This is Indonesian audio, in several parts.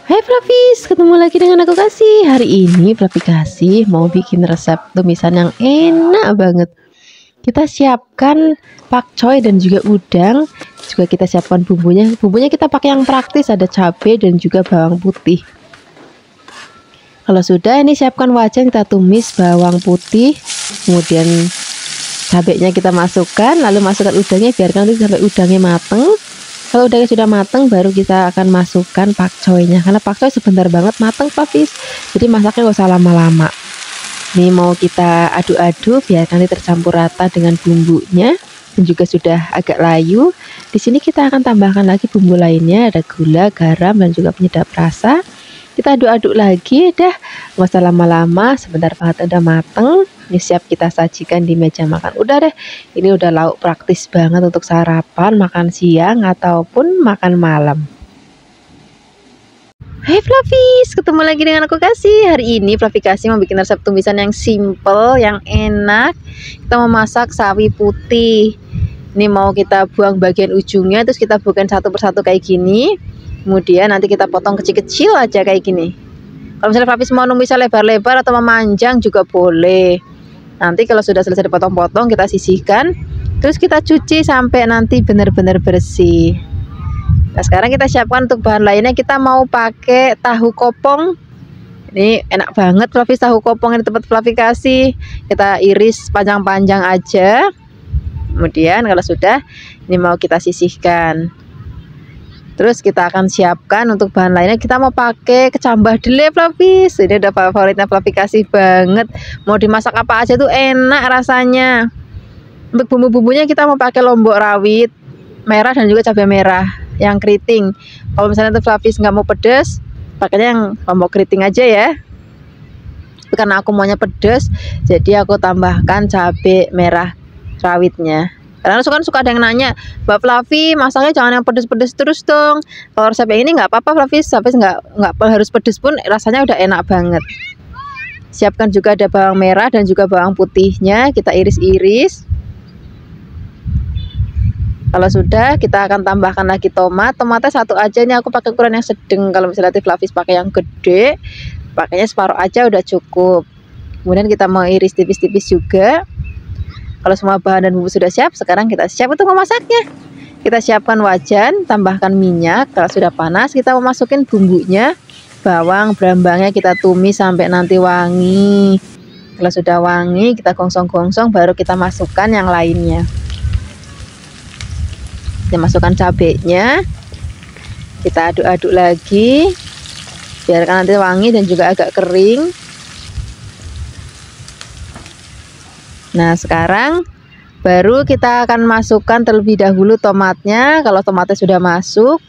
Hai Flavis, ketemu lagi dengan aku Kasih. Hari ini Flavi Kasih mau bikin resep tumisan yang enak banget. Kita siapkan pakcoy dan juga udang. Juga kita siapkan bumbunya. Bumbunya kita pakai yang praktis, ada cabai dan juga bawang putih. Kalau sudah, ini siapkan wajan, kita tumis bawang putih, kemudian cabainya kita masukkan, lalu masukkan udangnya, biarkan nanti sampai udangnya mateng. Kalau udangnya sudah mateng, baru kita akan masukkan pakcoynya, karena pakcoy sebentar banget mateng Flavis, jadi masaknya gak usah lama-lama. Ini mau kita aduk-aduk biar nanti tercampur rata dengan bumbunya dan juga sudah agak layu. Di sini kita akan tambahkan lagi bumbu lainnya, ada gula, garam dan juga penyedap rasa. Kita aduk-aduk lagi, dah nggak usah lama-lama, sebentar banget udah mateng. Ini siap kita sajikan di meja makan. Udah deh, ini udah lauk praktis banget untuk sarapan, makan siang ataupun makan malam. Hai Flavis, ketemu lagi dengan aku Kasih. Hari ini Flavi Kasih mau bikin resep tumisan yang simple, yang enak. Kita mau masak sawi putih. Ini mau kita buang bagian ujungnya, terus kita buangkan satu persatu kayak gini. Kemudian nanti kita potong kecil-kecil aja kayak gini. Kalau misalnya Flavis mau numisnya lebar-lebar atau memanjang juga boleh. Nanti kalau sudah selesai dipotong-potong, kita sisihkan. Terus kita cuci sampai nanti benar-benar bersih. Nah, sekarang kita siapkan untuk bahan lainnya. Kita mau pakai tahu kopong. Ini enak banget Flavis, tahu kopong yang di tempat Flavi Kasih. Kita iris panjang-panjang aja. Kemudian kalau sudah, ini mau kita sisihkan. Terus kita akan siapkan untuk bahan lainnya. Kita mau pakai kecambah dele Flavis. Ini udah favoritnya Flavi Kasih banget. Mau dimasak apa aja tuh enak rasanya. Untuk bumbu-bumbunya kita mau pakai lombok rawit merah dan juga cabai merah yang keriting. Kalau misalnya tuh Flavis nggak mau pedas, pakainya yang lombok keriting aja ya. Karena aku maunya pedas, jadi aku tambahkan cabai merah rawitnya. Karena suka ada yang nanya, Mbak Flavi masaknya jangan yang pedes-pedes terus dong. Kalau resep yang ini nggak apa-apa Flavis, nggak harus pedes pun rasanya udah enak banget. Siapkan juga ada bawang merah dan juga bawang putihnya, kita iris-iris. Kalau sudah, kita akan tambahkan lagi tomat. Tomatnya satu aja, ini aku pakai ukuran yang sedang. Kalau misalnya Flavis pakai yang gede, pakainya separuh aja udah cukup. Kemudian kita mau iris tipis-tipis juga. Kalau semua bahan dan bumbu sudah siap, sekarang kita siap untuk memasaknya. Kita siapkan wajan, tambahkan minyak. Kalau sudah panas, kita memasukin bumbunya. Bawang, brambangnya kita tumis sampai nanti wangi. Kalau sudah wangi, kita gongsong-gongsong, baru kita masukkan yang lainnya. Kita masukkan cabenya. Kita aduk-aduk lagi. Biarkan nanti wangi dan juga agak kering. Nah, sekarang baru kita akan masukkan terlebih dahulu tomatnya. Kalau tomatnya sudah masuk,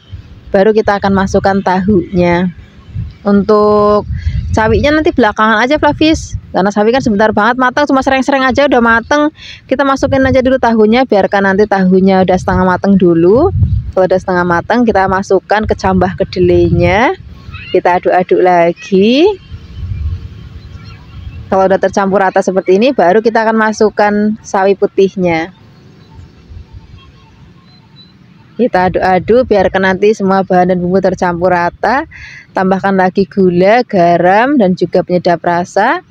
baru kita akan masukkan tahunya. Untuk sawinya nanti belakangan aja Flavis, karena sawi kan sebentar banget matang, cuma sering-sering aja udah mateng. Kita masukin aja dulu tahunya, biarkan nanti tahunya udah setengah mateng dulu. Kalau udah setengah mateng, kita masukkan kecambah kedelainya. Kita aduk-aduk lagi. Kalau udah tercampur rata seperti ini, baru kita akan masukkan sawi putihnya. Kita aduk-aduk biarkan nanti semua bahan dan bumbu tercampur rata. Tambahkan lagi gula, garam dan juga penyedap rasa.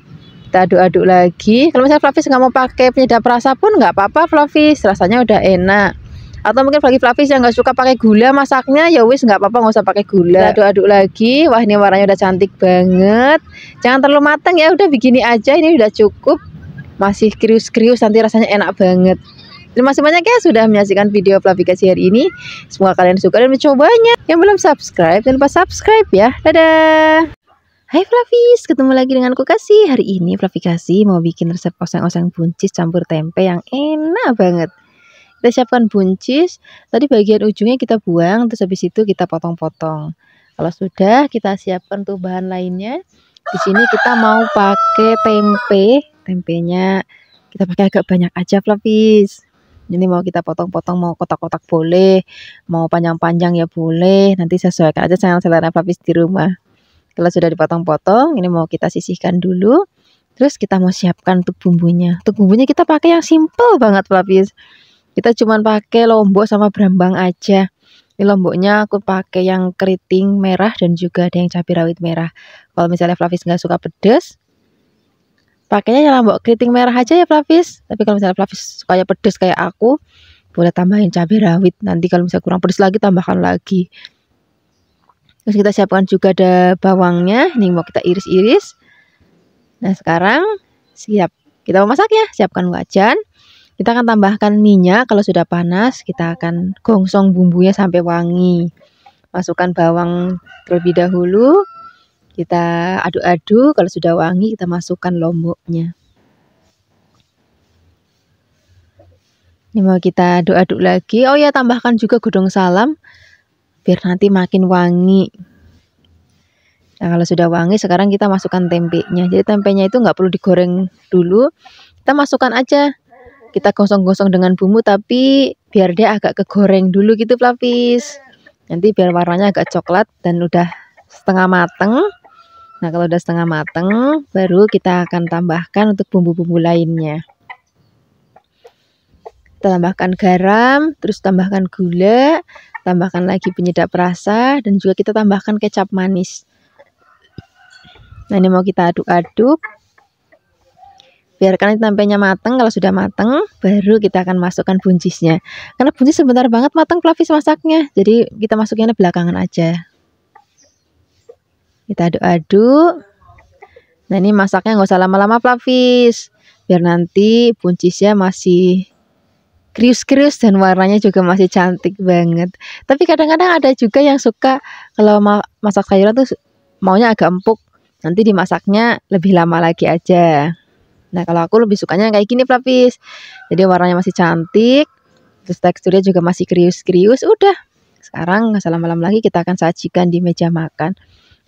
Kita aduk-aduk lagi. Kalau misalnya Flavis nggak mau pakai penyedap rasa pun nggak apa-apa Flavis, rasanya udah enak. Atau mungkin bagi Flavis yang nggak suka pakai gula masaknya, ya wis nggak apa-apa, nggak usah pakai gula. Kita aduk-aduk lagi. Wah, ini warnanya udah cantik banget. Jangan terlalu matang ya, udah begini aja, ini udah cukup. Masih krius-krius, nanti rasanya enak banget. Terima kasih banyak ya sudah menyaksikan video Flavi Kasih hari ini. Semoga kalian suka dan mencobanya. Yang belum subscribe, jangan lupa subscribe ya. Dadah. Hai Flavis, ketemu lagi dengan aku Kasih. Hari ini Flavi Kasih mau bikin resep oseng-oseng buncis campur tempe yang enak banget. Kita siapkan buncis, tadi bagian ujungnya kita buang, terus habis itu kita potong-potong. Kalau sudah, kita siapkan tuh bahan lainnya. Di sini kita mau pakai tempe. Tempenya kita pakai agak banyak aja Flavis. Ini mau kita potong-potong, mau kotak-kotak boleh, mau panjang-panjang ya boleh. Nanti sesuaikan aja sama selera Flavis di rumah. Kalau sudah dipotong-potong, ini mau kita sisihkan dulu. Terus kita mau siapkan untuk bumbunya. Untuk bumbunya kita pakai yang simple banget Flavis. Kita cuma pakai lombok sama brambang aja. Ini lomboknya aku pakai yang keriting merah dan juga ada yang cabai rawit merah. Kalau misalnya Flavis nggak suka pedas, pakainya yang lombok keriting merah aja ya Flavis. Tapi kalau misalnya Flavis sukanya pedas kayak aku, boleh tambahin cabai rawit. Nanti kalau misalnya kurang pedas lagi, tambahkan lagi. Terus kita siapkan juga ada bawangnya. Ini mau kita iris-iris. Nah sekarang siap kita memasak ya. Siapkan wajan. Kita akan tambahkan minyak. Kalau sudah panas, kita akan gongsong bumbunya sampai wangi. Masukkan bawang terlebih dahulu. Kita aduk-aduk. Kalau sudah wangi, kita masukkan lomboknya. Ini mau kita aduk-aduk lagi. Oh ya, tambahkan juga godong salam biar nanti makin wangi. Nah kalau sudah wangi, sekarang kita masukkan tempenya. Jadi tempenya itu nggak perlu digoreng dulu. Kita masukkan aja. Kita gosong-gosong dengan bumbu, tapi biar dia agak kegoreng dulu gitu Flavis. Nanti biar warnanya agak coklat dan udah setengah mateng. Nah kalau udah setengah mateng, baru kita akan tambahkan untuk bumbu-bumbu lainnya. Kita tambahkan garam, terus tambahkan gula, tambahkan lagi penyedap rasa, dan juga kita tambahkan kecap manis. Nah ini mau kita aduk-aduk. Biarkan tempenya matang. Kalau sudah matang, baru kita akan masukkan buncisnya. Karena buncis sebentar banget matang Flavis masaknya. Jadi kita masuknya belakangan aja. Kita aduk-aduk. Nah ini masaknya nggak usah lama-lama Flavis. Biar nanti buncisnya masih krius-krius dan warnanya juga masih cantik banget. Tapi kadang-kadang ada juga yang suka kalau masak sayuran tuh maunya agak empuk. Nanti dimasaknya lebih lama lagi aja. Nah kalau aku lebih sukanya kayak gini Flavis. Jadi warnanya masih cantik, terus teksturnya juga masih krius-krius. Udah, sekarang nggak usah lama-lama lagi, kita akan sajikan di meja makan.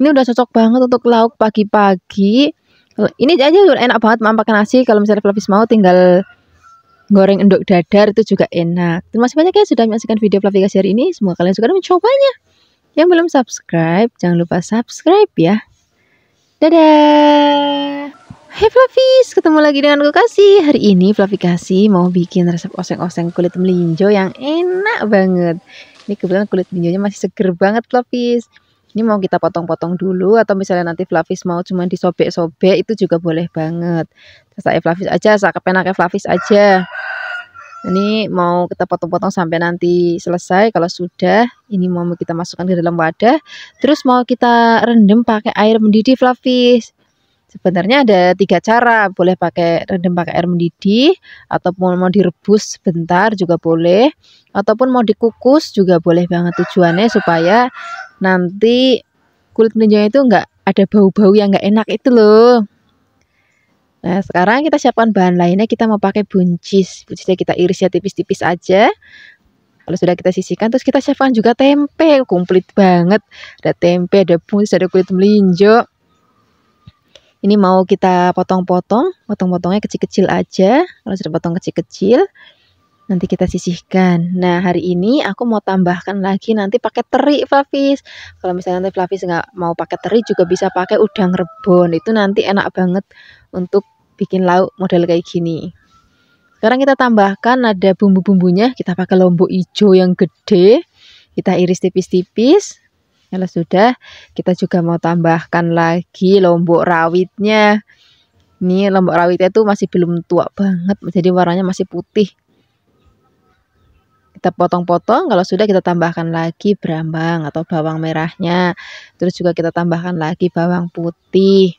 Ini udah cocok banget untuk lauk pagi-pagi. Ini aja udah enak banget makan nasi. Kalau misalnya Flavis mau tinggal goreng endok dadar itu juga enak. Terima kasih banyak ya sudah menyaksikan video Flavis hari ini. Semoga kalian suka dan mencobanya. Yang belum subscribe, jangan lupa subscribe ya. Dadah. Hai Flavis, ketemu lagi dengan aku Kasih. Hari ini Flavis mau bikin resep oseng-oseng kulit melinjo yang enak banget. Ini kebetulan kulit melinjonya masih seger banget Flavis. Ini mau kita potong-potong dulu, atau misalnya nanti Flavis mau cuma disobek-sobek itu juga boleh banget. Terserah Flavis aja, kepenaknya Flavis aja. Ini mau kita potong-potong sampai nanti selesai. Kalau sudah, ini mau kita masukkan ke dalam wadah. Terus mau kita rendam pakai air mendidih Flavis. Sebenarnya ada 3 cara, boleh pakai rendam pakai air mendidih, ataupun mau direbus sebentar juga boleh, ataupun mau dikukus juga boleh banget. Tujuannya supaya nanti kulit melinjonya itu nggak ada bau-bau yang nggak enak itu loh. Nah sekarang kita siapkan bahan lainnya. Kita mau pakai buncis. Buncisnya kita iris ya tipis-tipis aja. Kalau sudah kita sisihkan, terus kita siapkan juga tempe. Komplit banget, ada tempe, ada buncis, ada kulit melinjo. Ini mau kita potong-potong, potong-potongnya kecil-kecil aja. Kalau sudah potong kecil-kecil, nanti kita sisihkan. Nah hari ini aku mau tambahkan lagi nanti pakai teri Flavis. Kalau misalnya nanti Flavis nggak mau pakai teri, juga bisa pakai udang rebon. Itu nanti enak banget untuk bikin lauk model kayak gini. Sekarang kita tambahkan ada bumbu-bumbunya. Kita pakai lombok hijau yang gede. Kita iris tipis-tipis. Kalau sudah, kita juga mau tambahkan lagi lombok rawitnya. Ini lombok rawitnya tuh masih belum tua banget, jadi warnanya masih putih. Kita potong-potong. Kalau sudah, kita tambahkan lagi brambang atau bawang merahnya. Terus juga kita tambahkan lagi bawang putih.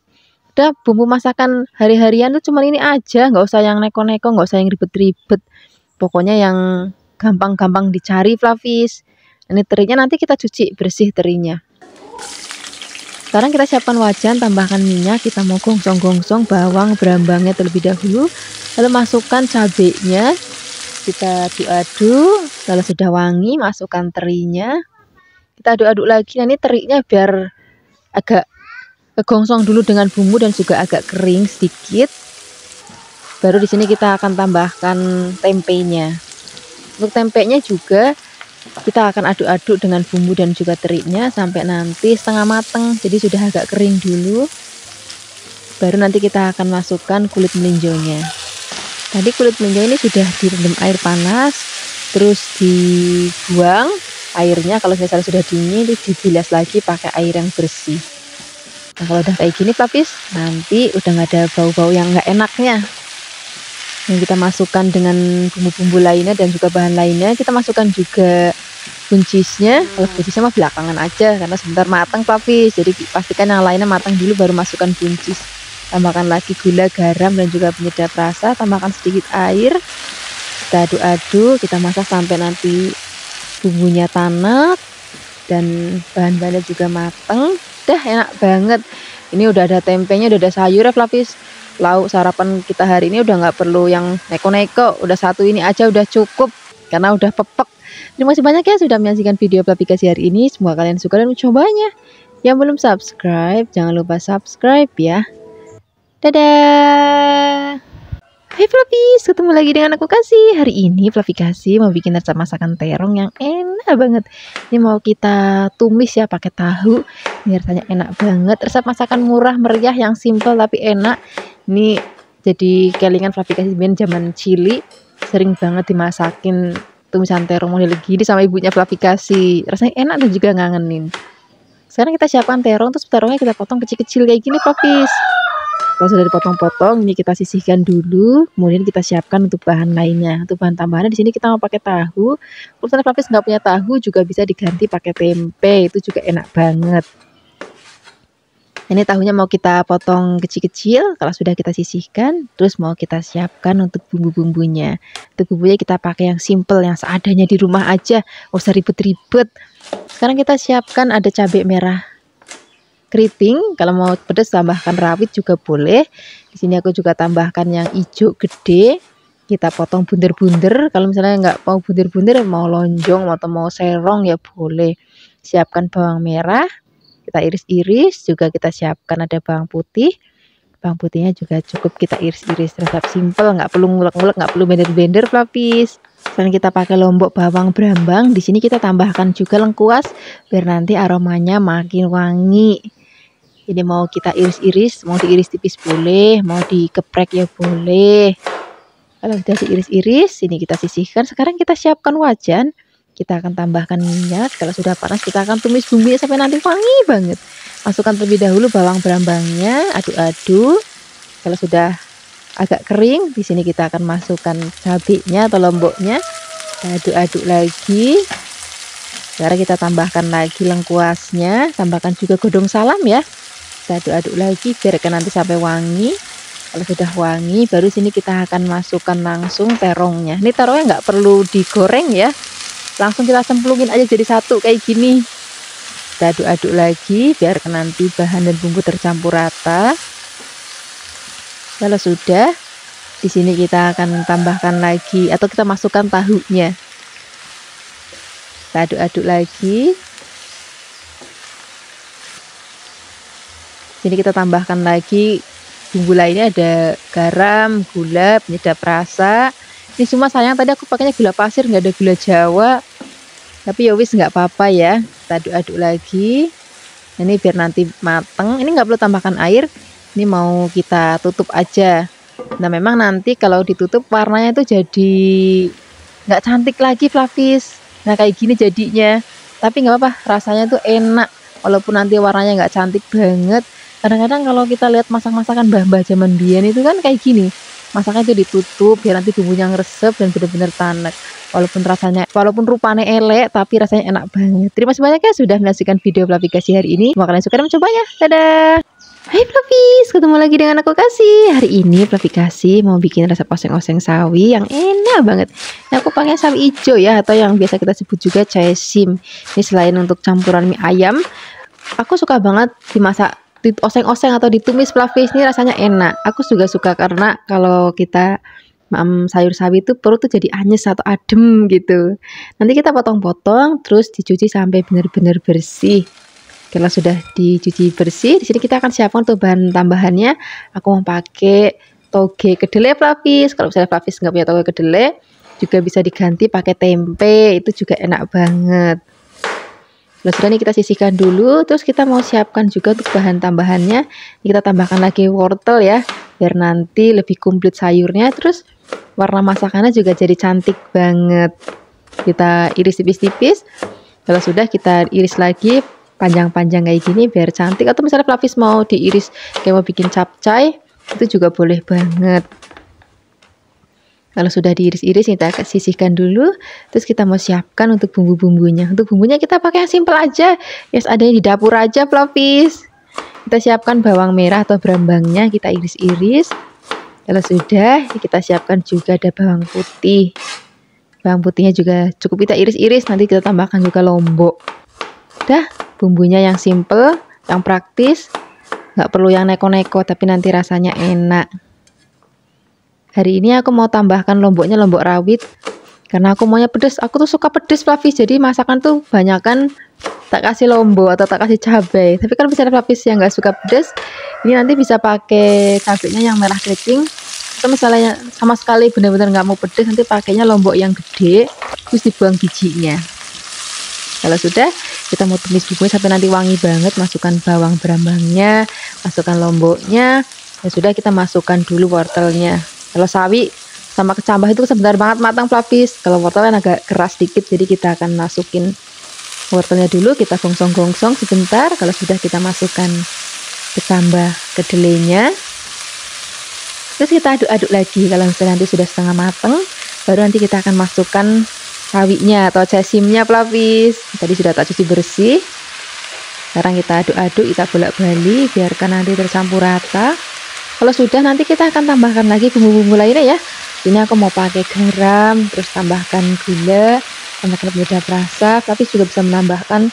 Udah, bumbu masakan hari-harian tuh cuma ini aja, nggak usah yang neko-neko, nggak usah yang ribet-ribet. Pokoknya yang gampang-gampang dicari Flavis. Ini terinya nanti kita cuci bersih terinya. Sekarang kita siapkan wajan, tambahkan minyak. Kita mau gongsong-gongsong bawang brambangnya terlebih dahulu. Lalu masukkan cabenya. Kita aduk-aduk. Kalau sudah wangi, masukkan terinya. Kita aduk-aduk lagi. Nah, ini terinya biar agak kegongsong dulu dengan bumbu dan juga agak kering sedikit. Baru di sini kita akan tambahkan tempenya. Untuk tempenya juga kita akan aduk-aduk dengan bumbu dan juga terinya sampai nanti setengah mateng. Jadi sudah agak kering dulu. Baru nanti kita akan masukkan kulit melinjonya. Tadi kulit melinjo ini sudah direndam air panas, terus dibuang airnya. Kalau misalnya sudah dingin, dibilas lagi pakai air yang bersih. Nah, kalau udah kayak gini Flavis, nanti udah nggak ada bau-bau yang nggak enaknya. Yang kita masukkan dengan bumbu-bumbu lainnya dan juga bahan lainnya, kita masukkan juga buncisnya. Kalau buncisnya mah belakangan aja karena sebentar matang Flavis, jadi pastikan yang lainnya matang dulu baru masukkan buncis. Tambahkan lagi gula, garam dan juga penyedap rasa, tambahkan sedikit air, kita aduk-aduk, kita masak sampai nanti bumbunya tanak dan bahan-bahannya juga matang. Dah enak banget. Ini udah ada tempenya, udah ada sayur ya Flavis. Lauk sarapan kita hari ini udah nggak perlu yang neko-neko, udah satu ini aja udah cukup karena udah pepek. Terima kasih banyak ya sudah menyaksikan video aplikasi hari ini. Semoga kalian suka dan mencobanya. Yang belum subscribe, jangan lupa subscribe ya. Dadah. Hai Flavis, ketemu lagi dengan aku Kasih. Hari ini Flavikasi mau bikin resep masakan terong yang enak banget. Ini mau kita tumis ya pakai tahu. Ini rasanya enak banget. Resep masakan murah meriah yang simple tapi enak. Ini jadi kelingan Flavikasi zaman cili sering banget dimasakin tumisan terong model gini sama ibunya Flavikasi. Rasanya enak dan juga ngangenin. Sekarang kita siapkan terong, terus terongnya kita potong kecil-kecil kayak gini Flavis. Kalau sudah dipotong-potong, ini kita sisihkan dulu. Kemudian kita siapkan untuk bahan lainnya. Untuk bahan tambahannya di sini kita mau pakai tahu. Kalau misalnya Flavis nggak punya tahu, juga bisa diganti pakai tempe. Itu juga enak banget. Ini tahunya mau kita potong kecil-kecil. Kalau sudah kita sisihkan, terus mau kita siapkan untuk bumbu-bumbunya. Untuk bumbunya kita pakai yang simple, yang seadanya di rumah aja. Nggak usah ribet-ribet. Sekarang kita siapkan ada cabai merah keriting, kalau mau pedas tambahkan rawit juga boleh. Di sini aku juga tambahkan yang hijau gede, kita potong bunder-bunder. Kalau misalnya nggak mau bunder-bunder, mau lonjong atau mau serong ya boleh. Siapkan bawang merah, kita iris-iris. Juga kita siapkan ada bawang putih. Bawang putihnya juga cukup kita iris-iris. Resep simple, nggak perlu ngulek-ngulek, nggak perlu blender-blender Flavis. Selain kita pakai lombok bawang brambang, di sini kita tambahkan juga lengkuas biar nanti aromanya makin wangi. Ini mau kita iris-iris, mau diiris tipis boleh, mau dikeprek ya boleh. Kalau sudah diiris-iris, ini kita sisihkan. Sekarang kita siapkan wajan. Kita akan tambahkan minyak. Kalau sudah panas, kita akan tumis bumbunya sampai nanti wangi banget. Masukkan terlebih dahulu bawang brambangnya, aduk-aduk. Kalau sudah agak kering, di sini kita akan masukkan cabenya atau lomboknya. Aduk-aduk lagi. Sekarang kita tambahkan lagi lengkuasnya, tambahkan juga godong salam ya. Kita aduk-aduk lagi biarkan nanti sampai wangi. Kalau sudah wangi, baru sini kita akan masukkan langsung terongnya. Ini terongnya nggak perlu digoreng ya, langsung kita cemplungin aja jadi satu kayak gini. Kita aduk-aduk lagi biarkan nanti bahan dan bumbu tercampur rata. Kalau sudah, di sini kita akan tambahkan lagi atau kita masukkan tahunya. Kita aduk-aduk lagi. Sini kita tambahkan lagi bumbu lainnya, ada garam, gula, penyedap rasa. Ini cuma sayang tadi aku pakainya gula pasir, nggak ada gula Jawa. Tapi ya wis nggak apa-apa ya. Kita aduk-aduk lagi. Ini biar nanti mateng. Ini nggak perlu tambahkan air. Ini mau kita tutup aja. Nah memang nanti kalau ditutup warnanya itu jadi nggak cantik lagi Flavis. Nah kayak gini jadinya. Tapi nggak apa-apa, rasanya tuh enak. Walaupun nanti warnanya nggak cantik banget. Kadang-kadang kalau kita lihat masak-masakan mbah-mbah zaman biyen itu kan kayak gini. Masaknya itu ditutup biar nanti bumbunya ngeresep dan benar-benar tanek. Walaupun rupanya elek tapi rasanya enak banget. Terima kasih banyak ya sudah menyaksikan video Flavikasi hari ini. Semoga kalian suka dan mencobanya. Dadah. Hai Flavis, ketemu lagi dengan aku Kasih. Hari ini Flavikasi mau bikin resep oseng-oseng sawi yang enak banget. Nah, aku pakai sawi hijau ya, atau yang biasa kita sebut juga caisim. Ini selain untuk campuran mie ayam, aku suka banget dimasak oseng-oseng atau ditumis Flavis. Ini rasanya enak. Aku juga suka karena kalau kita sayur sawi itu perut tuh jadi anyes atau adem gitu. Nanti kita potong-potong terus dicuci sampai benar-benar bersih. Kalau sudah dicuci bersih, di sini kita akan siapkan untuk bahan tambahannya. Aku mau pakai toge kedelai Flavis. Kalau misalnya Flavis nggak punya toge kedelai, juga bisa diganti pakai tempe. Itu juga enak banget. Kalau sudah nih kita sisihkan dulu, terus kita mau siapkan juga untuk bahan tambahannya. Kita tambahkan lagi wortel ya, biar nanti lebih komplit sayurnya. Terus warna masakannya juga jadi cantik banget. Kita iris tipis-tipis. Kalau sudah, kita iris lagi panjang-panjang kayak gini biar cantik. Atau misalnya pelapis mau diiris kayak mau bikin capcay, itu juga boleh banget. Kalau sudah diiris-iris, kita akan sisihkan dulu. Terus kita mau siapkan untuk bumbu-bumbunya. Untuk bumbunya kita pakai yang simple aja. Yes, ada yang di dapur aja, pelapis. Kita siapkan bawang merah atau brambangnya, kita iris-iris. Kalau sudah, kita siapkan juga ada bawang putih. Bawang putihnya juga cukup kita iris-iris, nanti kita tambahkan juga lombok. Udah, bumbunya yang simple, yang praktis. Nggak perlu yang neko-neko, tapi nanti rasanya enak. Hari ini aku mau tambahkan lomboknya lombok rawit. Karena aku maunya pedes, aku tuh suka pedes, pelapis. Jadi masakan tuh banyakan tak kasih lombok atau tak kasih cabai. Tapi kalau misalnya pelapis yang nggak suka pedes, ini nanti bisa pakai cabainya yang merah keriting. Atau misalnya sama sekali benar-benar nggak mau pedes, nanti pakainya lombok yang gede, terus dibuang bijinya. Kalau sudah, kita mau tumis bumbunya sampai nanti wangi banget. Masukkan bawang brambangnya, masukkan lomboknya. Ya sudah, kita masukkan dulu wortelnya. Kalau sawi sama kecambah itu sebentar banget matang, pelapis. Kalau wortel kan agak keras dikit, jadi kita akan masukin wortelnya dulu, kita gongsong-gongsong sebentar. Kalau sudah, kita masukkan kecambah kedelainya. Terus kita aduk-aduk lagi. Kalau misalnya nanti sudah setengah matang, baru nanti kita akan masukkan sawinya atau cesimnya, pelapis. Tadi sudah tak cuci bersih. Sekarang kita aduk-aduk, kita bolak-balik, biarkan nanti tercampur rata. Kalau sudah, nanti kita akan tambahkan lagi bumbu-bumbu lainnya ya. Ini aku mau pakai garam, terus tambahkan gula, tambahkan penyedap rasa, tapi juga bisa menambahkan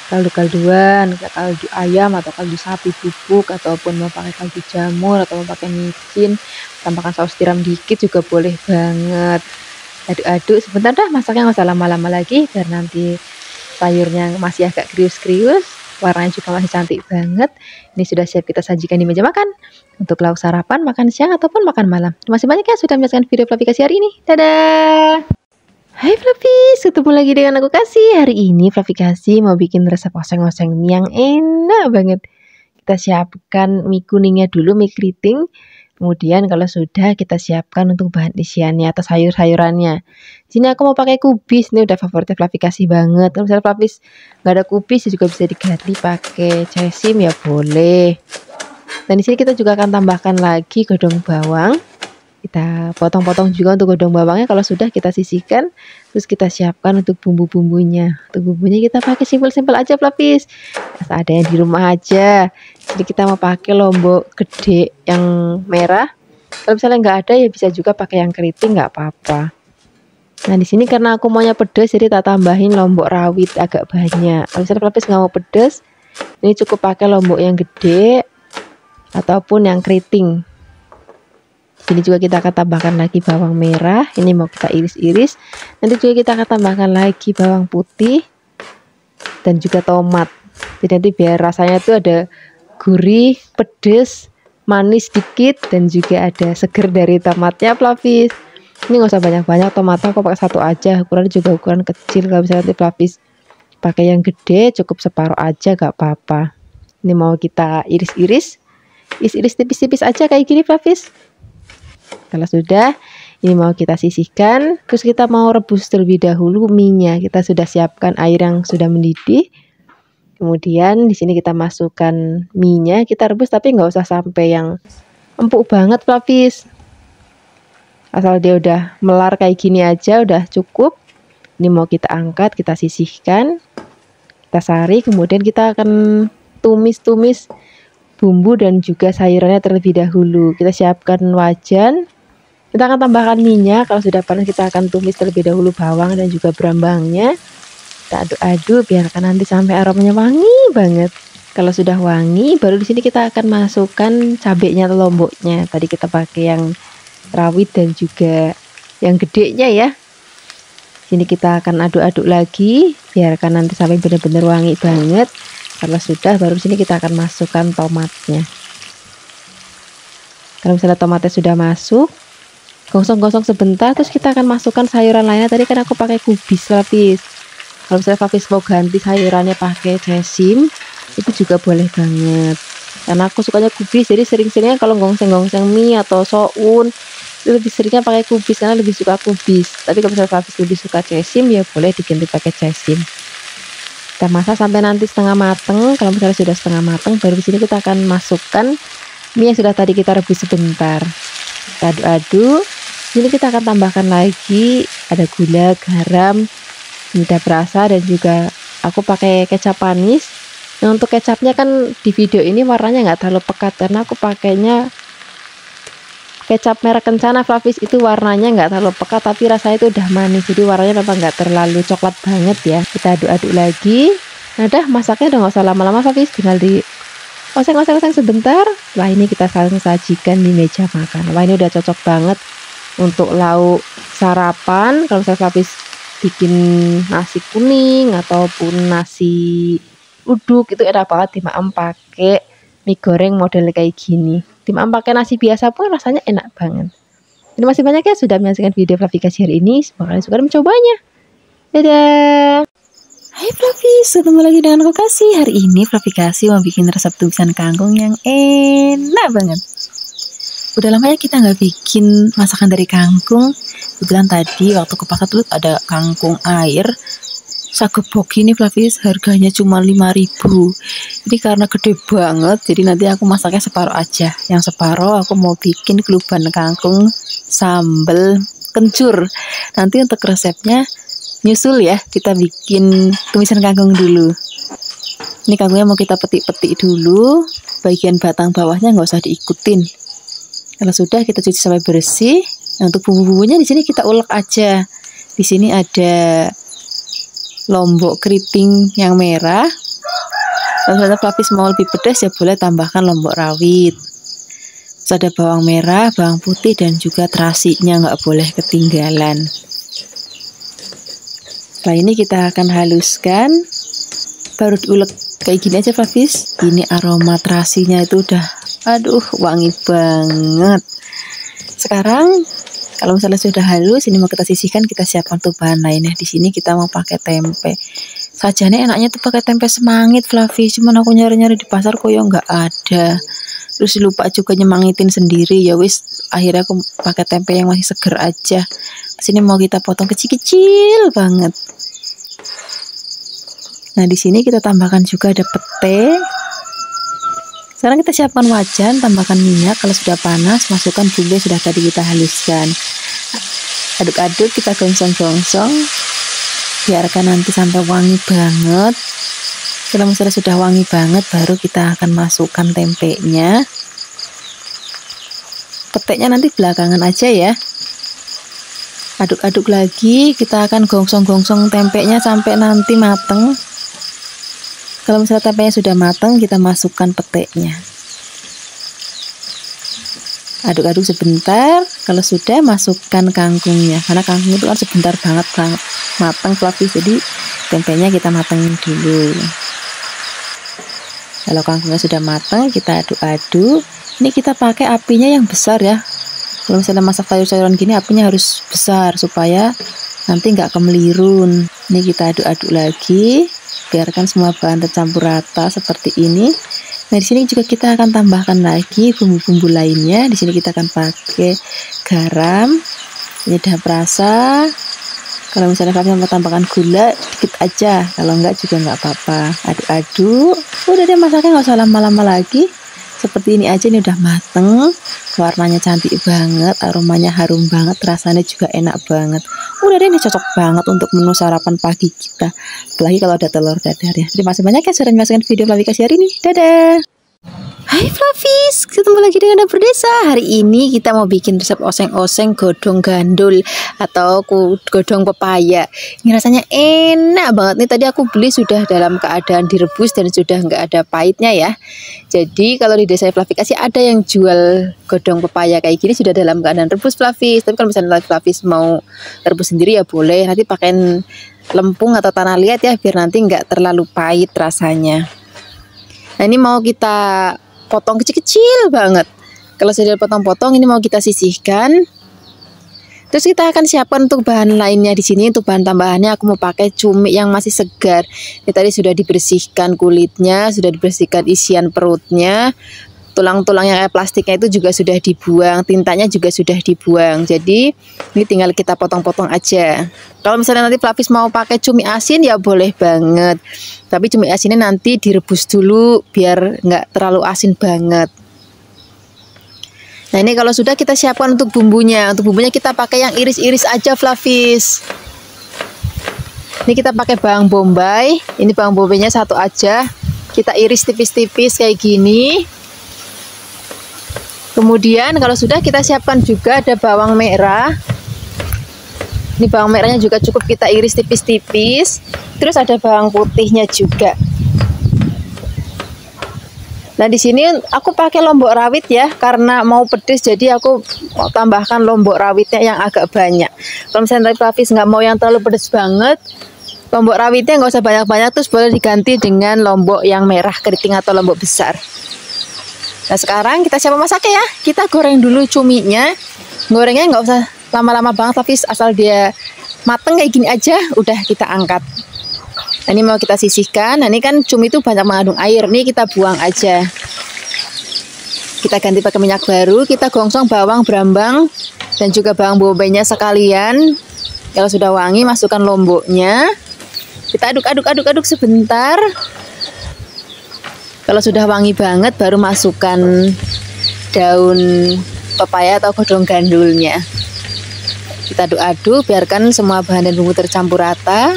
kaldu-kalduan, kaldu ayam atau kaldu sapi bubuk, ataupun mau pakai kaldu jamur atau mau pakai micin, tambahkan saus tiram dikit juga boleh banget. Aduk-aduk sebentar dah, masaknya nggak usah lama-lama lagi biar nanti sayurnya masih agak krius-krius, warnanya juga masih cantik banget. Ini sudah siap kita sajikan di meja makan untuk lauk sarapan, makan siang ataupun makan malam. Terima kasih banyak ya sudah menyaksikan video Flavikasi hari ini. Dadah. Hai Flavis, ketemu lagi dengan aku Kasih. Hari ini Flavikasi mau bikin resep oseng-oseng mie yang enak banget. Kita siapkan mie kuningnya dulu, mie keriting. Kemudian kalau sudah, kita siapkan untuk bahan isiannya atau sayur-sayurannya. Sini aku mau pakai kubis, ini udah favoritnya Flavikasi banget. Kalau misalnya Flavis nggak ada kubis, juga bisa diganti pakai cesim ya boleh. Dan di sini kita juga akan tambahkan lagi godong bawang. Kita potong-potong juga untuk godong bawangnya. Kalau sudah, kita sisihkan. Terus kita siapkan untuk bumbu-bumbunya. Untuk bumbunya kita pakai simpel-simpel aja, Flavis. Ada yang di rumah aja. Jadi kita mau pakai lombok gede yang merah. Kalau misalnya nggak ada, ya bisa juga pakai yang keriting, nggak apa-apa. Nah di sini karena aku maunya pedas, jadi tak tambahin lombok rawit agak banyak. Kalau misalnya Flavis nggak mau pedas, ini cukup pakai lombok yang gede ataupun yang keriting. Ini juga kita akan tambahkan lagi bawang merah. Ini mau kita iris-iris. Nanti juga kita akan tambahkan lagi bawang putih dan juga tomat. Jadi nanti biar rasanya itu ada gurih, pedas, manis dikit, dan juga ada seger dari tomatnya, Flavis. Ini nggak usah banyak-banyak tomatnya, aku pakai satu aja. Ukurannya juga ukuran kecil. Kalau misalnya nanti Flavis pakai yang gede, cukup separuh aja, gak apa-apa. Ini mau kita iris-iris. Iris-iris tipis-tipis aja kayak gini, Flavis. Kalau sudah, ini mau kita sisihkan. Terus kita mau rebus terlebih dahulu mie-nya. Kita sudah siapkan air yang sudah mendidih. Kemudian di sini kita masukkan mie-nya. Kita rebus tapi nggak usah sampai yang empuk banget, Flavis. Asal dia udah melar kayak gini aja udah cukup. Ini mau kita angkat, kita sisihkan. Kita saring, kemudian kita akan tumis-tumis bumbu dan juga sayurannya terlebih dahulu. Kita siapkan wajan. Kita akan tambahkan minyak. Kalau sudah panas, kita akan tumis terlebih dahulu bawang dan juga brambangnya. Kita aduk-aduk biarkan nanti sampai aromanya wangi banget. Kalau sudah wangi, baru di sini kita akan masukkan cabenya atau lomboknya. Tadi kita pakai yang rawit dan juga yang gedenya ya. Sini kita akan aduk-aduk lagi biarkan nanti sampai benar-benar wangi banget. Kalau sudah, baru sini kita akan masukkan tomatnya. Kalau misalnya tomatnya sudah masuk, gosong-gosong sebentar, terus kita akan masukkan sayuran lainnya. Tadi kan aku pakai kubis, Flavis. Kalau misalnya Flavis mau ganti sayurannya pakai cesim, itu juga boleh banget. Karena aku sukanya kubis, jadi sering-seringnya kalau gongseng-gongseng mie atau soun, lebih seringnya pakai kubis karena lebih suka kubis. Tapi kalau misalnya Flavis lebih suka cesim, ya boleh diganti pakai cesim. Kita masak sampai nanti setengah mateng. Kalau misalnya sudah setengah mateng, baru di sini kita akan masukkan mie yang sudah tadi kita rebus sebentar. Kita aduk-aduk. Ini kita akan tambahkan lagi ada gula, garam, penyedap rasa, dan juga aku pakai kecap manis. Nah, untuk kecapnya kan di video ini warnanya nggak terlalu pekat karena aku pakainya kecap merek Kencana Flavis, itu warnanya nggak terlalu pekat tapi rasanya itu udah manis, jadi warnanya memang nggak terlalu coklat banget ya. Kita aduk-aduk lagi. Nah dah, masaknya udah nggak usah lama-lama Flavis, tinggal di oseng-oseng sebentar. Wah, ini kita langsung sajikan di meja makan. Wah, ini udah cocok banget untuk lauk sarapan. Kalau misalnya Flavis bikin nasi kuning ataupun nasi uduk, itu enak banget dimakan pakai mie goreng model kayak gini. Dimakan pakai nasi biasa pun rasanya enak banget. Terima kasih banyak ya sudah menyaksikan video Flavikasi hari ini. Semoga kalian suka dan mencobanya. Dadah. Hai Flavis, ketemu lagi dengan aku Kasih. Hari ini Flavikasi mau bikin resep tumisan kangkung yang enak banget. Udah lama ya kita nggak bikin masakan dari kangkung. Kebetulan tadi waktu ke pasar tuh ada kangkung air. Sagebok ini Flavis, harganya cuma 5.000. Jadi karena gede banget, jadi nanti aku masaknya separuh aja. Yang separuh aku mau bikin keluban kangkung sambal kencur. Nanti untuk resepnya nyusul ya, kita bikin tumisan kangkung dulu. Ini kangkungnya mau kita petik-petik dulu. Bagian batang bawahnya nggak usah diikutin. Kalau sudah kita cuci sampai bersih. Nah, untuk bumbu-bumbunya di sini kita ulek aja. Di sini ada lombok keriting yang merah. Kalau misalnya Flavis mau lebih pedas ya boleh tambahkan lombok rawit. Terus ada bawang merah, bawang putih, dan juga terasinya nggak boleh ketinggalan. Setelah ini kita akan haluskan. Baru diulek kayak gini aja Flavis. Ini aroma terasinya itu udah, aduh, wangi banget. Sekarang kalau misalnya sudah halus, ini mau kita sisihkan, kita siapkan untuk bahan lainnya. Di sini kita mau pakai tempe. Sajannya enaknya tuh pakai tempe semangit Flavis, cuman aku nyari-nyari di pasar kok ya nggak ada. Terus lupa juga nyemangitin sendiri, ya wis akhirnya aku pakai tempe yang masih seger aja. Di sini mau kita potong kecil-kecil banget. Nah, di sini kita tambahkan juga ada pete. Sekarang kita siapkan wajan, tambahkan minyak. Kalau sudah panas, masukkan bumbu yang sudah tadi kita haluskan. Aduk-aduk, kita gongsong-gongsong. Biarkan nanti sampai wangi banget. Kalau misalnya sudah wangi banget, baru kita akan masukkan tempenya. Peteknya nanti belakangan aja ya. Aduk-aduk lagi, kita akan gongsong-gongsong tempenya sampai nanti mateng. Kalau misalnya tempenya sudah matang, kita masukkan peteknya. Aduk-aduk sebentar. Kalau sudah, masukkan kangkungnya. Karena kangkung itu kan sebentar banget matang Flavis. Jadi tempenya kita matangin dulu. Kalau kangkungnya sudah matang, kita aduk-aduk. Ini kita pakai apinya yang besar ya. Kalau misalnya masak sayur-sayuran gini, apinya harus besar supaya nanti nggak kemelirun. Ini kita aduk-aduk lagi. Biarkan semua bahan tercampur rata seperti ini. Nah, di sini juga kita akan tambahkan lagi bumbu-bumbu lainnya. Di sini kita akan pakai garam, penyedap rasa. Kalau misalnya kalian mau tambahkan gula, dikit aja. Kalau enggak juga enggak apa-apa. Aduk-aduk. Udah deh, masaknya nggak usah lama-lama lagi. Seperti ini aja, ini udah mateng. Warnanya cantik banget, aromanya harum banget, rasanya juga enak banget. Udah deh, ini cocok banget untuk menu sarapan pagi kita. Apalagi kalau ada telur dadar ya. Terima kasih banyak ya sudah menyaksikan video Flavikasi hari ini. Dadah. Hai Flavis, ketemu lagi dengan Dapur Desa. Hari ini kita mau bikin resep oseng-oseng godong gandul atau godong pepaya. Ini rasanya enak banget nih. Tadi aku beli sudah dalam keadaan direbus dan sudah nggak ada pahitnya ya. Jadi kalau di desa Flavikasi ada yang jual godong pepaya kayak gini sudah dalam keadaan rebus Flavis. Tapi kalau misalnya Flavis mau rebus sendiri ya boleh. Nanti pakai lempung atau tanah liat ya biar nanti nggak terlalu pahit rasanya. Nah, ini mau kita potong kecil-kecil banget. Kalau sudah potong-potong, ini mau kita sisihkan. Terus kita akan siapkan untuk bahan lainnya di sini. Untuk bahan tambahannya aku mau pakai cumi yang masih segar. Ini tadi sudah dibersihkan kulitnya, sudah dibersihkan isian perutnya. tulang-tulang yang kayak plastiknya itu juga sudah dibuang, tintanya juga sudah dibuang. Jadi ini tinggal kita potong-potong aja. Kalau misalnya nanti Flavis mau pakai cumi asin ya boleh banget. Tapi cumi asinnya nanti direbus dulu biar nggak terlalu asin banget. Nah ini kalau sudah kita siapkan untuk bumbunya. Untuk bumbunya kita pakai yang iris-iris aja Flavis. Ini kita pakai bawang bombay. Ini bawang bombaynya satu aja. Kita iris tipis-tipis kayak gini. Kemudian kalau sudah kita siapkan juga ada bawang merah. Ini bawang merahnya juga cukup kita iris tipis-tipis. Terus ada bawang putihnya juga. Nah di sini aku pakai lombok rawit ya, karena mau pedes jadi aku mau tambahkan lombok rawitnya yang agak banyak. Kalau misalnya Flavis nggak mau yang terlalu pedes banget, lombok rawitnya nggak usah banyak-banyak, terus boleh diganti dengan lombok yang merah keriting atau lombok besar. Nah sekarang kita siap masaknya ya. Kita goreng dulu cuminya. Gorengnya nggak usah lama-lama banget, tapi asal dia mateng kayak gini aja, udah kita angkat. Nah, ini mau kita sisihkan. Nah ini kan cumi itu banyak mengandung air. Ini kita buang aja. Kita ganti pakai minyak baru. Kita gongsong bawang brambang dan juga bawang bombaynya sekalian. Kalau sudah wangi, masukkan lomboknya. Kita aduk sebentar. Kalau sudah wangi banget, baru masukkan daun pepaya atau godong gandulnya. Kita aduk-aduk, biarkan semua bahan dan bumbu tercampur rata.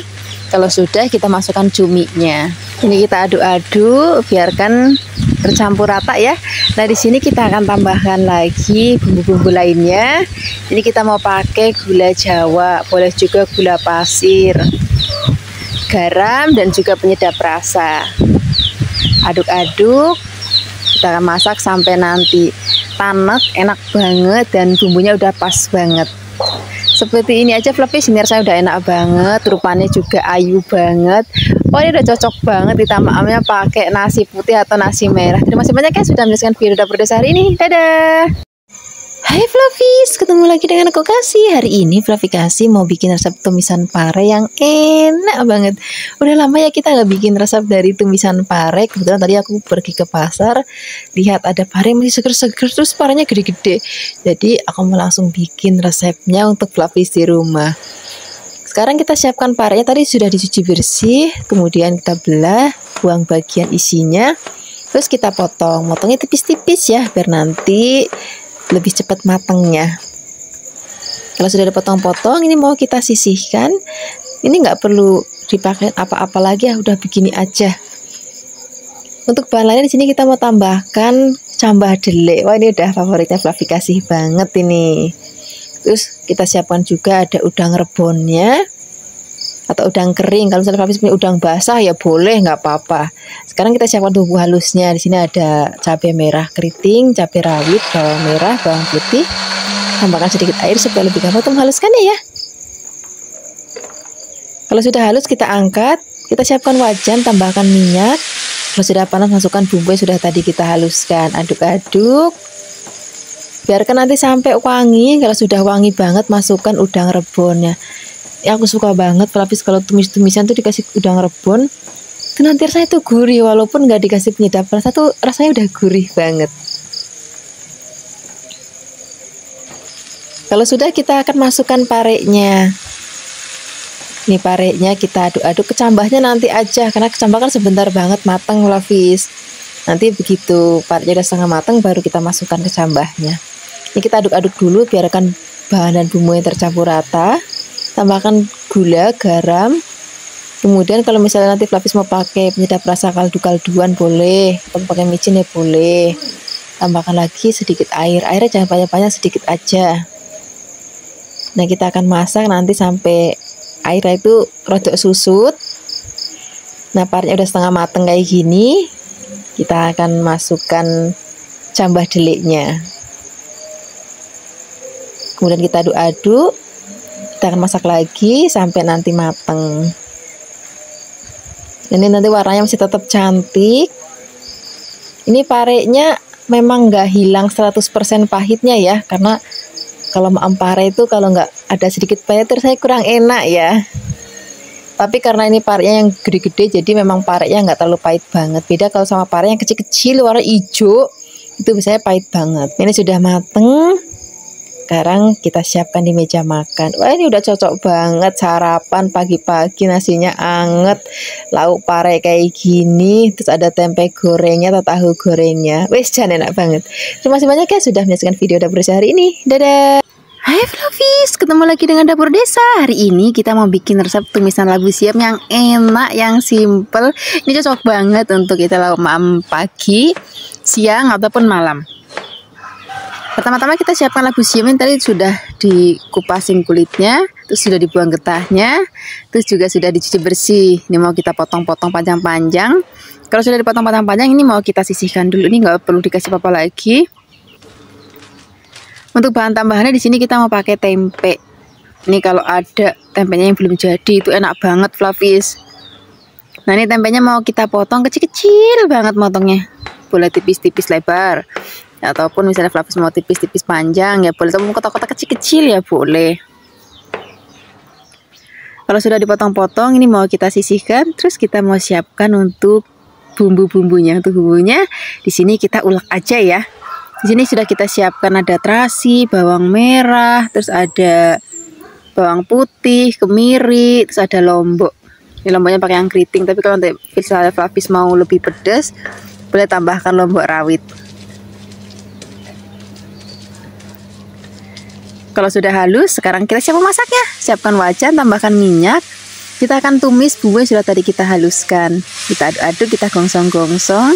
Kalau sudah, kita masukkan cuminya. Ini kita aduk-aduk, biarkan tercampur rata ya. Nah di sini kita akan tambahkan lagi bumbu-bumbu lainnya. Ini kita mau pakai gula Jawa, boleh juga gula pasir, garam dan juga penyedap rasa. Aduk-aduk, kita akan masak sampai nanti tanek, enak banget dan bumbunya udah pas banget. Seperti ini aja Flavis, ini rasanya udah enak banget, rupanya juga ayu banget. Oh ini udah cocok banget ditambah amnya pakai nasi putih atau nasi merah. Terima kasih banyak ya sudah menyaksikan video dapur desa hari ini. Dadah. Hai Flavis, ketemu lagi dengan aku Kasih. Hari ini Flavikasi mau bikin resep tumisan pare yang enak banget. Udah lama ya kita nggak bikin resep dari tumisan pare. Kebetulan tadi aku pergi ke pasar, lihat ada pare masih seger-seger, terus parenya gede-gede. Jadi aku mau langsung bikin resepnya untuk Flavis di rumah. Sekarang kita siapkan parenya, tadi sudah dicuci bersih, kemudian kita belah, buang bagian isinya, terus kita potongnya tipis-tipis ya, biar nanti lebih cepat matangnya. Kalau sudah dipotong-potong, ini mau kita sisihkan. Ini nggak perlu dipakai apa-apa lagi ya, udah begini aja. Untuk bahan lainnya di sini kita mau tambahkan cambah delek. Wah ini udah favoritnya Flavikasi banget ini. Terus kita siapkan juga ada udang rebonnya atau udang kering. Kalau misalnya Flavis punya udang basah ya boleh, nggak apa-apa. Sekarang kita siapkan bumbu halusnya. Di sini ada cabai merah keriting, cabai rawit, bawang merah, bawang putih. Tambahkan sedikit air supaya lebih gampang untuk menghaluskannya ya. Kalau sudah halus kita angkat. Kita siapkan wajan, tambahkan minyak. Kalau sudah panas masukkan bumbu yang sudah tadi kita haluskan. Aduk-aduk. Biarkan nanti sampai wangi. Kalau sudah wangi banget masukkan udang rebonnya. Ya aku suka banget Flavis kalau tumis-tumisan tuh dikasih udang rebon itu nanti rasanya tuh gurih, walaupun nggak dikasih penyedap rasa tuh rasanya udah gurih banget. Kalau sudah kita akan masukkan parenya. Ini parenya kita aduk-aduk, kecambahnya nanti aja karena kecambah kan sebentar banget matang Flavis. Nanti begitu parenya udah setengah matang baru kita masukkan kecambahnya. Ini kita aduk-aduk dulu, biarkan bahan dan bumbunya tercampur rata. Tambahkan gula, garam. Kemudian kalau misalnya nanti Flavis mau pakai penyedap rasa kaldu-kalduan boleh, atau pakai micin ya boleh. Tambahkan lagi sedikit air. Airnya jangan banyak-banyak, sedikit aja. Nah kita akan masak nanti sampai airnya itu rodok susut. Nah parenya udah setengah mateng kayak gini. Kita akan masukkan cambah deliknya. Kemudian kita aduk-aduk. Kita akan masak lagi sampai nanti mateng. Ini nanti warnanya masih tetap cantik. Ini parenya memang nggak hilang 100% pahitnya ya, karena kalau pare itu kalau nggak ada sedikit pahit rasanya kurang enak ya. Tapi karena ini parenya yang gede-gede, jadi memang parenya nggak terlalu pahit banget. Beda kalau sama pare yang kecil-kecil warna hijau, itu biasanya pahit banget. Ini sudah mateng. Sekarang kita siapkan di meja makan. Wah, ini udah cocok banget sarapan pagi-pagi, nasinya anget, lauk pare kayak gini, terus ada tempe gorengnya atau tahu gorengnya. Wes, jangan enak banget. Terima kasih banyak ya sudah menyaksikan video dapur desa hari ini. Dadah. Hai Flavis, ketemu lagi dengan dapur desa. Hari ini kita mau bikin resep tumisan labu siam yang enak, yang simple. Ini cocok banget untuk kita lauk pagi, siang ataupun malam. Pertama-tama kita siapkan labu siam ini tadi sudah dikupasin kulitnya, terus sudah dibuang getahnya, terus juga sudah dicuci bersih. Ini mau kita potong-potong panjang-panjang. Kalau sudah dipotong panjang-panjang, ini mau kita sisihkan dulu. Ini nggak perlu dikasih apa-apa lagi. Untuk bahan tambahannya di sini kita mau pakai tempe. Ini kalau ada tempenya yang belum jadi itu enak banget Flavis. Nah ini tempenya mau kita potong kecil-kecil banget motongnya. Boleh tipis-tipis lebar. Ataupun misalnya Flavis mau tipis-tipis panjang ya boleh, ataupun kotak-kotak kecil-kecil ya boleh. Kalau sudah dipotong-potong ini mau kita sisihkan, terus kita mau siapkan untuk bumbu-bumbunya. Untuk bumbunya di sini kita ulek aja ya. Di sini sudah kita siapkan ada terasi, bawang merah, terus ada bawang putih, kemiri, terus ada lombok. Ini lomboknya pakai yang keriting, tapi kalau nanti misalnya Flavis mau lebih pedas boleh tambahkan lombok rawit. Kalau sudah halus, sekarang kita siap memasaknya. Siapkan wajan, tambahkan minyak. Kita akan tumis bumbu yang sudah tadi kita haluskan. Kita aduk-aduk, kita gongsong-gongsong.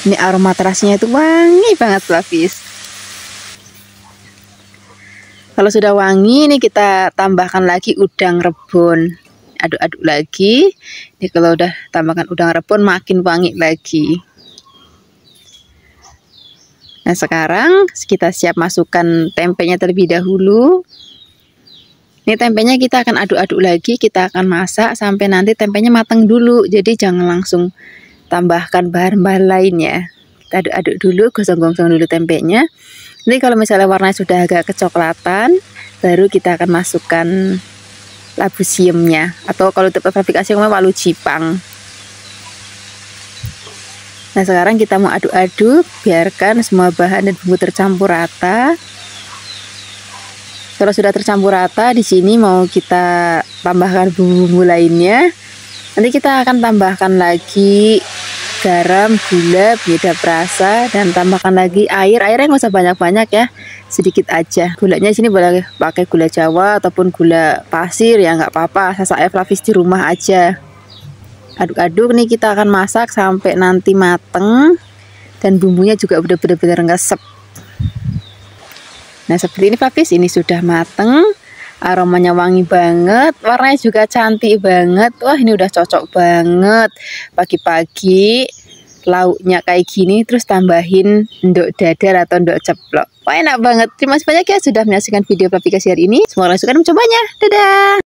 Ini aroma terasinya itu wangi banget Flavis. Kalau sudah wangi, ini kita tambahkan lagi udang rebon. Aduk-aduk lagi. Ini kalau udah tambahkan udang rebon makin wangi lagi. Nah sekarang kita siap masukkan tempenya terlebih dahulu. Ini tempenya kita akan aduk-aduk lagi, kita akan masak sampai nanti tempenya matang dulu. Jadi jangan langsung tambahkan bahan-bahan lainnya. Kita aduk-aduk dulu, gosong-gosong dulu tempenya. Nanti kalau misalnya warnanya sudah agak kecoklatan, baru kita akan masukkan labu siamnya. Atau kalau untuk aplikasi namanya walu jipang. Nah sekarang kita mau aduk-aduk, biarkan semua bahan dan bumbu tercampur rata. Kalau sudah tercampur rata, di sini mau kita tambahkan bumbu-bumbu lainnya. Nanti kita akan tambahkan lagi garam, gula, penyedap rasa, dan tambahkan lagi air. Airnya nggak usah banyak-banyak ya, sedikit aja. Gulanya di sini boleh pakai gula Jawa ataupun gula pasir ya nggak apa-apa. Saya Flavis di rumah aja. Aduk-aduk nih kita akan masak sampai nanti mateng dan bumbunya juga udah benar-benar ngesep. Nah seperti ini Flavis, ini sudah mateng, aromanya wangi banget, warnanya juga cantik banget. Wah ini udah cocok banget pagi-pagi lauknya kayak gini, terus tambahin endok dadar atau endok ceplok. Wah enak banget. Terima kasih banyak ya sudah menyaksikan video aplikasi hari ini. Semoga kalian suka dan mencobanya. Dadah.